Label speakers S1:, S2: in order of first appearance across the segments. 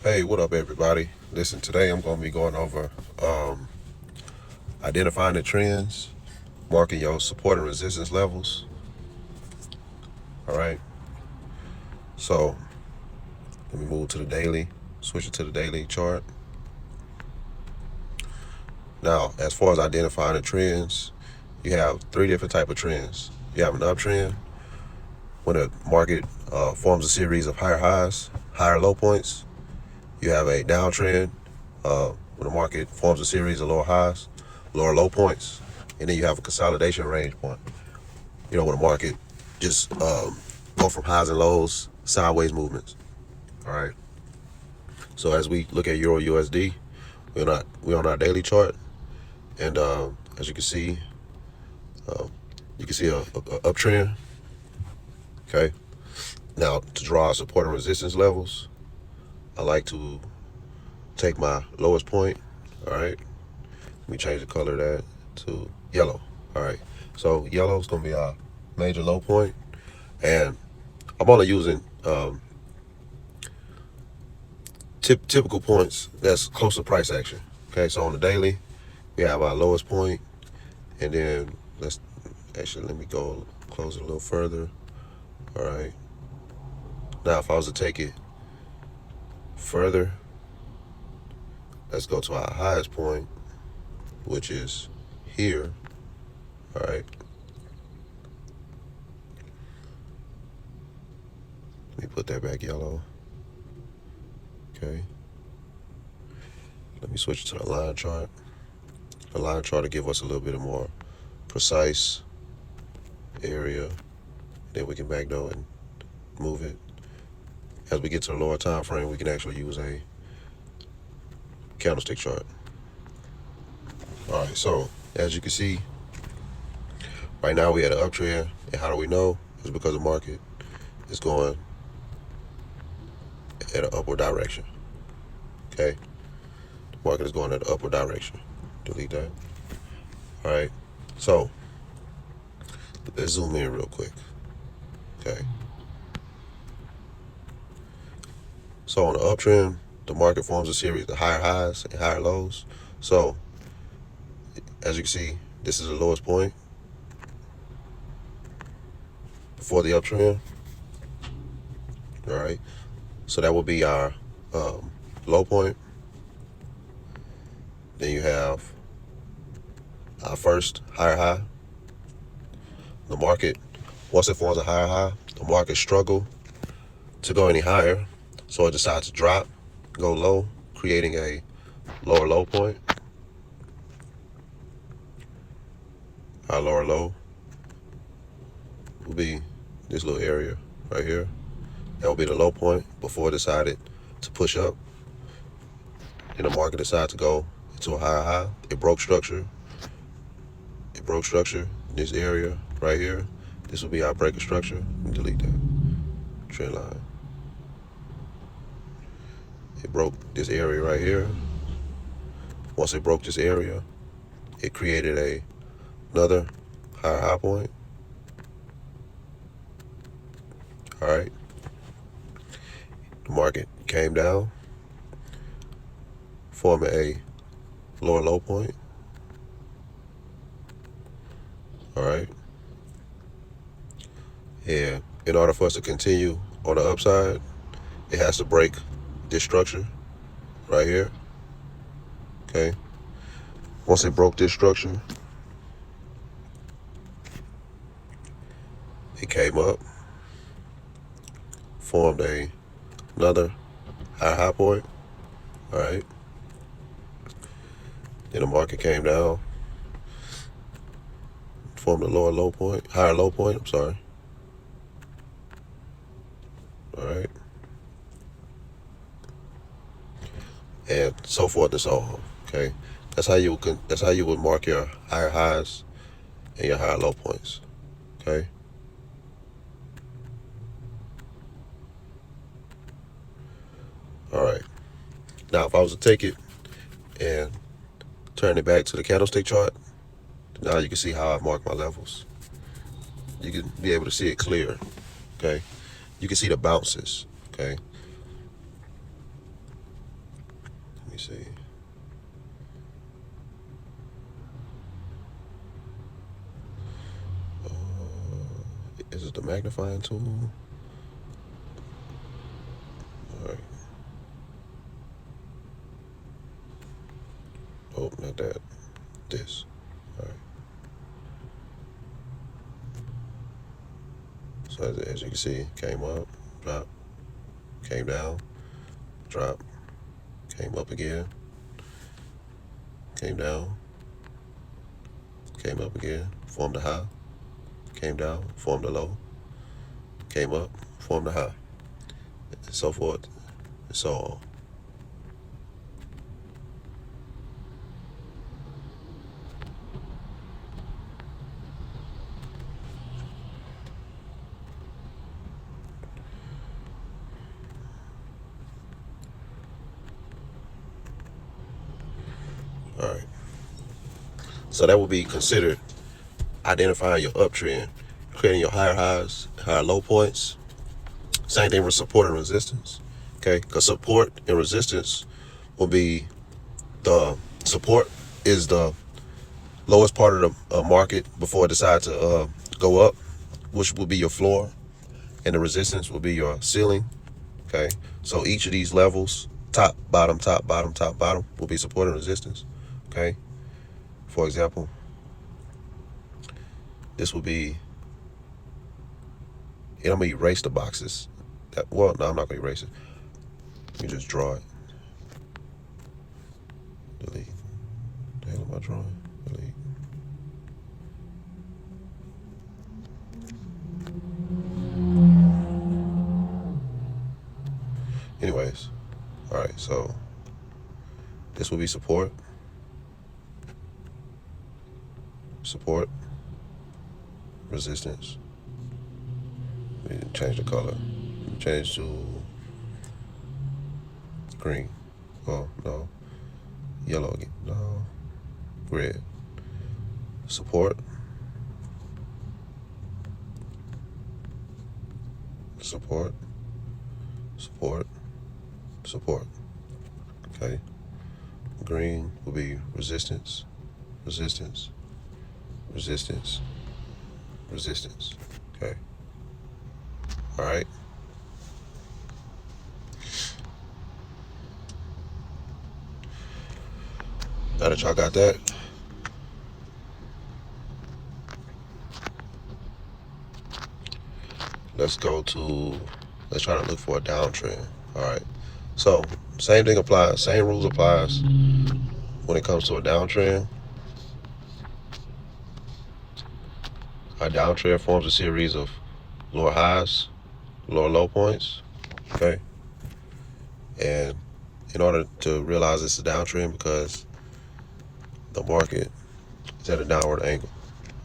S1: Hey, what up, everybody? Listen, today I'm going to be going over identifying the trends, marking your support and resistance levels. All right. So let me move to the daily, switch it to the daily chart. Now, as far as identifying the trends, you have three different type of trends. You have an uptrend when a market forms a series of higher highs, higher low points. You have a downtrend when the market forms a series of lower highs, lower low points, and then you have a consolidation range point. When the market just go from highs and lows, sideways movements. All right. So as we look at Euro USD, we're on our daily chart, and as you can see a uptrend. Okay. Now to draw support and resistance levels, I like to take my lowest point. All right. Let me change the color of that to yellow. All right. So yellow is gonna be our major low point, and I'm only using typical points that's close to price action. Okay, so on the daily, we have our lowest point, and then let me go close it a little further. All right. Now, if I was to take it further, let's go to our highest point, which is here. All right. Let me put that back yellow. Okay. Let me switch to the line chart. The line chart to give us a little bit more precise area. Then we can back down and move it. As we get to the lower time frame, we can actually use a candlestick chart. All right, so as you can see, right now we had an uptrend, and how do we know? It's because the market is going at an upward direction. Okay, the market is going at an upward direction. Delete that. All right, so let's zoom in real quick. Okay, so on the uptrend, the market forms a series of higher highs and higher lows. So as you can see, this is the lowest point before the uptrend. All right, so that will be our low point. Then you have our first higher high. The market, once it forms a higher high, the market struggle to go any higher, so it decides to drop, go low, creating a lower low point. Our lower low will be this little area right here. That will be the low point before it decided to push up. Then the market decided to go into a higher high. It broke structure. This area right here. This will be our breaker structure. Delete that trend line. It broke this area right here. Once it broke this area, it created another higher high point. All right. The market came down, forming a lower low point. All right. And in order for us to continue on the upside, it has to break this structure right here. Okay. Once it broke this structure, it came up, formed another high point. All right. Then the market came down, formed a higher low point. I'm sorry. All right. And so forth and so on. Okay. That's how you would mark your higher highs and your higher low points. Okay. All right. Now, if I was to take it and turn it back to the candlestick chart, now you can see how I mark my levels. You can be able to see it clear. Okay. You can see the bounces. Okay. me see. Is it the magnifying tool? All right. Oh, not that. This. All right. So as you can see, came up, drop, came down, drop, came up again, came down, came up again, formed a high, came down, formed a low, came up, formed a high, and so forth and so on. All right. So that would be considered identifying your uptrend, creating your higher highs, higher low points. Same thing with support and resistance. Okay, because support and resistance will be the support is the lowest part of the market before it decides to go up, which will be your floor, and the resistance will be your ceiling. Okay, so each of these levels, top, bottom, top, bottom, top, bottom, will be support and resistance. Okay, for example, this will be, and I'm gonna erase the boxes. Well, no, I'm not gonna erase it. Let me just draw it. Delete. The hell am I drawing? Delete. Anyways, all right, so this will be support, support, resistance. We change the color. Change to green. Oh, no. Yellow again. No. Red. Support. Support. Support. Support. Okay. Green will be resistance. Resistance. Resistance. Resistance. Okay. All right. Now that y'all got that, let's try to look for a downtrend. All right. So same thing applies, same rules applies when it comes to a downtrend. A downtrend forms a series of lower highs, lower low points. Okay. And in order to realize it's a downtrend, because the market is at a downward angle.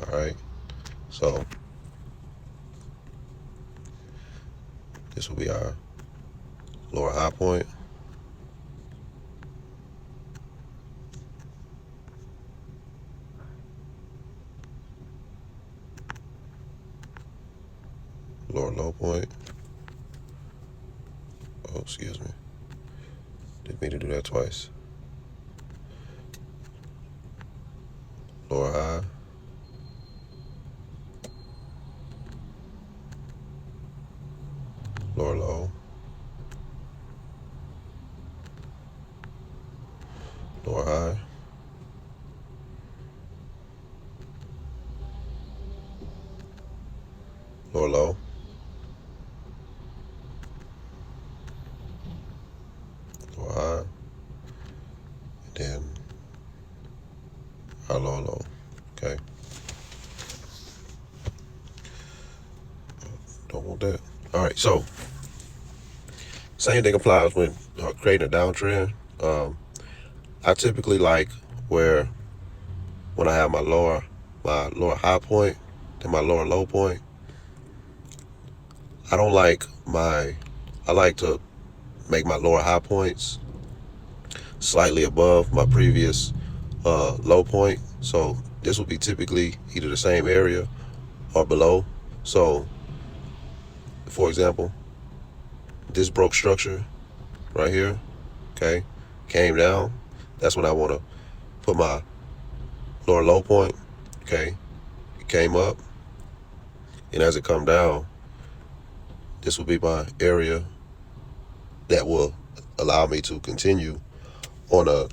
S1: All right. So this will be our lower high point. Lower low point. Oh, excuse me. Didn't mean to do that twice. Lower high. Lower low. Lower high. Lower low. Lower high. And then our lower low. Okay. Don't want that. All right, so same thing applies when creating a downtrend. I typically like when I have my lower high point and my lower low point. I like to make my lower high points slightly above my previous low point. So this will be typically either the same area or below. So for example, this broke structure right here, okay, came down, that's when I want to put my lower low point. Okay, it came up, and as it come down, this will be my area that will allow me to continue on a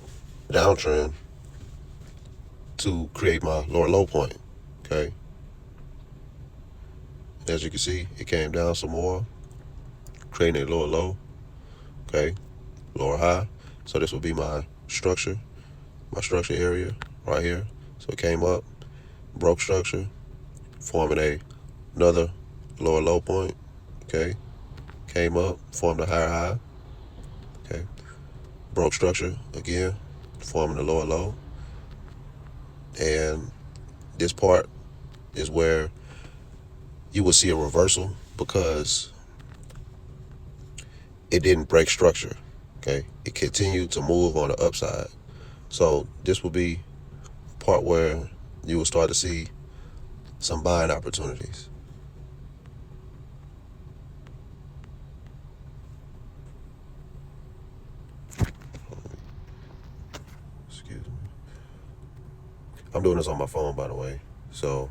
S1: downtrend to create my lower low point. Okay, as you can see, it came down some more, creating a lower low. Okay, lower high. So this will be my structure area right here. So it came up, broke structure, forming another lower low point. Okay, came up, formed a higher high. Okay, broke structure again, forming a lower low. And this part is where you will see a reversal because it didn't break structure. Okay, it continued to move on the upside. So this will be part where you will start to see some buying opportunities. Excuse me. I'm doing this on my phone, by the way, so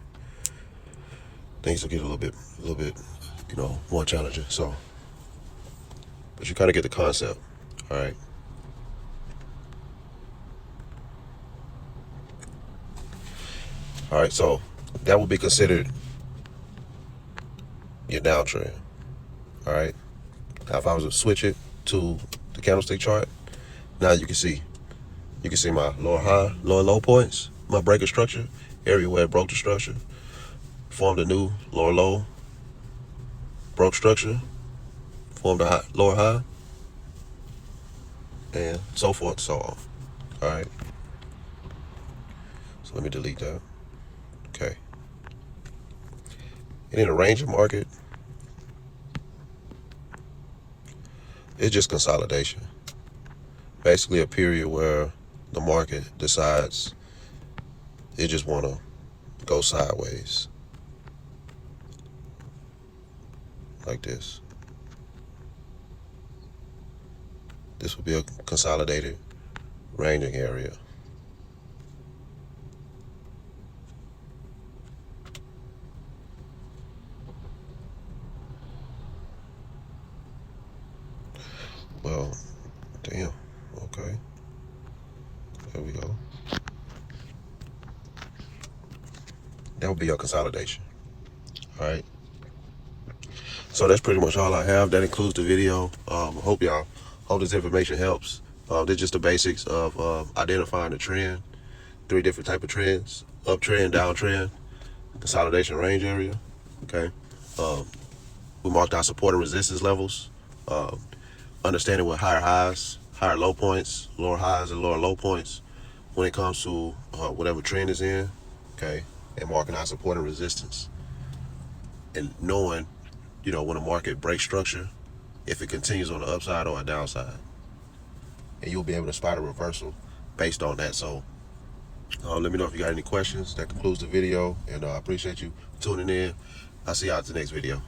S1: things will get a little bit, more challenging. So, but you kind of get the concept. All right. All right. So that would be considered your downtrend. All right. Now, if I was to switch it to the candlestick chart, now you can see my lower high, lower low points, my breaker structure, area where it broke the structure, formed a new lower low, broke structure, formed a lower high, and so forth, so on. All right. So let me delete that. Okay. And in a range market, it's just consolidation. Basically a period where the market decides it just want to go sideways. Like this. This would be a consolidated ranging area. Well, damn. Okay. There we go. That would be your consolidation. All right. So that's pretty much all I have. That includes the video. Hope this information helps. This is just the basics of identifying the trend. 3 different type of trends: uptrend, downtrend, consolidation range area. Okay. We marked our support and resistance levels. Understanding what higher highs, higher low points, lower highs, and lower low points when it comes to whatever trend is in. Okay. And marking our support and resistance. And knowing, when a market breaks structure, if it continues on the upside or a downside. And you'll be able to spot a reversal based on that. So let me know if you got any questions. That concludes the video, and I appreciate you tuning in. I'll see y'all at the next video.